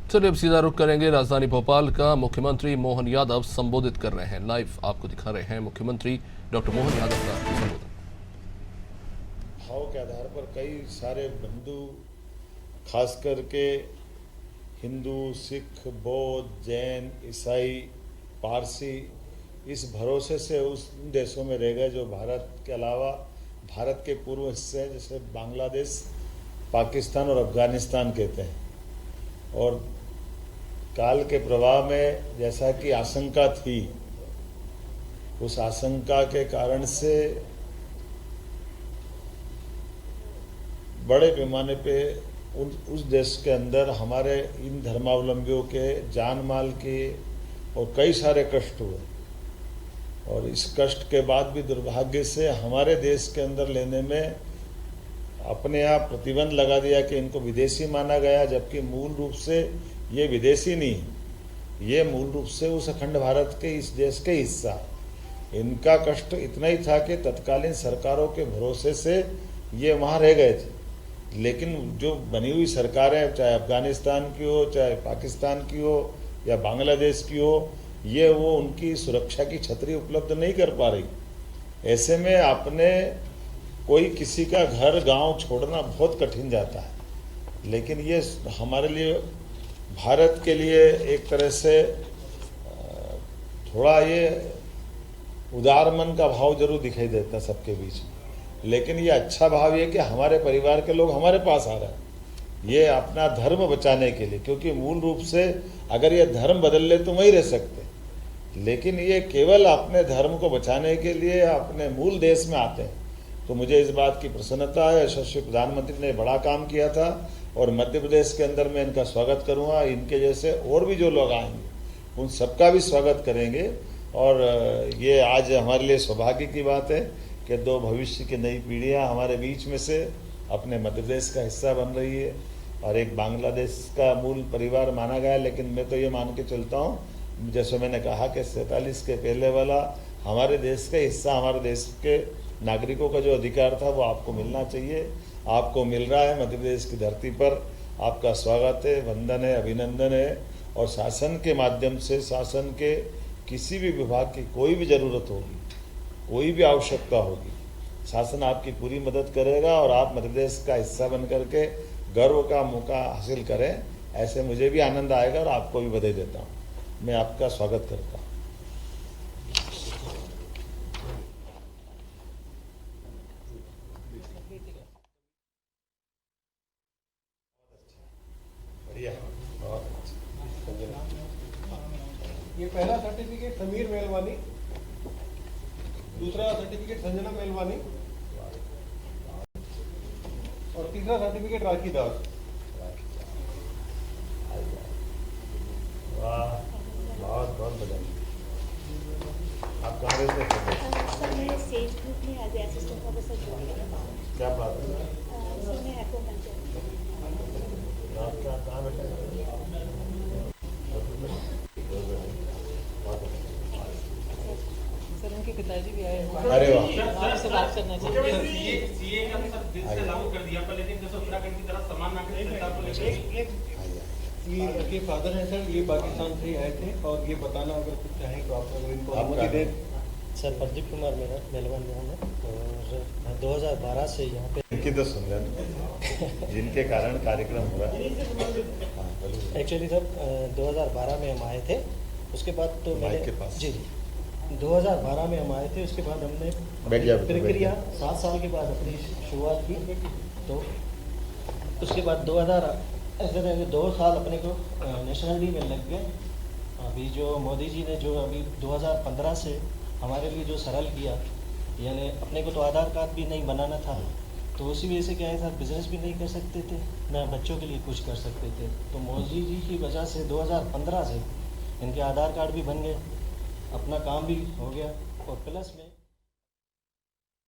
चलिए अब सीधा रुख करेंगे राजधानी भोपाल का। मुख्यमंत्री मोहन यादव संबोधित कर रहे हैं। लाइव आपको दिखा रहे हैं मुख्यमंत्री डॉक्टर मोहन यादव का संबोधन। भाव के आधार पर कई सारे बंधु, खास करके हिंदू, सिख, बौद्ध, जैन, ईसाई, पारसी, इस भरोसे से उस देशों में रह गए जो भारत के अलावा भारत के पूर्व हिस्से हैं, जैसे बांग्लादेश, पाकिस्तान और अफगानिस्तान कहते हैं। और काल के प्रभाव में जैसा कि आशंका थी, उस आशंका के कारण से बड़े पैमाने पे उस देश के अंदर हमारे इन धर्मावलंबियों के जान माल के और कई सारे कष्ट हुए। और इस कष्ट के बाद भी दुर्भाग्य से हमारे देश के अंदर लेने में अपने आप प्रतिबंध लगा दिया कि इनको विदेशी माना गया, जबकि मूल रूप से ये विदेशी नहीं, ये मूल रूप से उस अखंड भारत के इस देश के हिस्सा। इनका कष्ट इतना ही था कि तत्कालीन सरकारों के भरोसे से ये वहाँ रह गए थे, लेकिन जो बनी हुई सरकारें, चाहे अफगानिस्तान की हो, चाहे पाकिस्तान की हो या बांग्लादेश की हो, ये वो उनकी सुरक्षा की छतरी उपलब्ध नहीं कर पा रही। ऐसे में आपने कोई किसी का घर गांव छोड़ना बहुत कठिन जाता है, लेकिन ये हमारे लिए, भारत के लिए एक तरह से थोड़ा ये उदार मन का भाव जरूर दिखाई देता है सबके बीच में। लेकिन ये अच्छा भाव ये कि हमारे परिवार के लोग हमारे पास आ रहे हैं, ये अपना धर्म बचाने के लिए, क्योंकि मूल रूप से अगर ये धर्म बदल ले तो वहीं रह सकते, लेकिन ये केवल अपने धर्म को बचाने के लिए अपने मूल देश में आते हैं। तो मुझे इस बात की प्रसन्नता है। यशस्वी प्रधानमंत्री ने बड़ा काम किया था और मध्य प्रदेश के अंदर मैं इनका स्वागत करूंगा। इनके जैसे और भी जो लोग आएंगे उन सबका भी स्वागत करेंगे। और ये आज हमारे लिए सौभाग्य की बात है कि दो भविष्य की नई पीढ़ियां हमारे बीच में से अपने मध्य प्रदेश का हिस्सा बन रही है। और एक बांग्लादेश का मूल परिवार माना गया है, लेकिन मैं तो ये मान के चलता हूँ, जैसे मैंने कहा कि 47 के पहले वाला हमारे देश का हिस्सा, हमारे देश के नागरिकों का जो अधिकार था वो आपको मिलना चाहिए। आपको मिल रहा है। मध्य प्रदेश की धरती पर आपका स्वागत है, वंदन है, अभिनंदन है। और शासन के माध्यम से, शासन के किसी भी विभाग की कोई भी ज़रूरत होगी, कोई भी आवश्यकता होगी, शासन आपकी पूरी मदद करेगा और आप मध्य प्रदेश का हिस्सा बन करके गर्व का मौका हासिल करें। ऐसे मुझे भी आनंद आएगा और आपको भी बधाई देता हूँ। मैं आपका स्वागत करता हूँ। बहुत अच्छा। ये पहला सर्टिफिकेट समीर मेलवानी, दूसरा सर्टिफिकेट संजना मेलवानी और तीसरा सर्टिफिकेट राखी दास। वाह, बहुत बहुत बधाई। आप कांग्रेस में सर, मैं स्टेट ग्रुप में एज असिस्टेंट प्रोफेसर ज्वाइन किया। क्या बात है? सर, मैं एक्को पंचायत आप क्या कहाँ बैठे? सर, उनके पिताजी भी आए हैं। अरे वाह, आपसे बात करना चाहिए। सीए का भी सब देश से लागू कर दिया, पर लेकिन जैसे उत्तराखंड की तरह समान नागरिक संहिता को लेकर ये फादर है सर, ये पाकिस्तान से आए थे और ये बताना अगर कुछ चाहें तो आप अगर इनको अनुमति दें। सर, प्रदीप कुमार मेरा मेलवन नाम है और 2012 से यहाँ पे इनकी तो सुन लेना जिनके कारण कार्यक्रम हुआ। एक्चुअली सर 2012 में हम आए थे। उसके बाद तो मैंने के पास जी 2012 में हम आए थे। उसके बाद हमने प्रक्रिया 7 साल के बाद अपनी शुरुआत की। तो उसके बाद 2000 ऐसे 2 साल अपने को नेशनलिटी में लग गए। अभी जो मोदी जी ने जो अभी 2015 से हमारे लिए जो सरल किया, यानी अपने को तो आधार कार्ड भी नहीं बनाना था, तो उसी वजह से क्या है सर, बिजनेस भी नहीं कर सकते थे, ना बच्चों के लिए कुछ कर सकते थे। तो मोदी जी की वजह से 2015 से इनके आधार कार्ड भी बन गए, अपना काम भी हो गया और प्लस में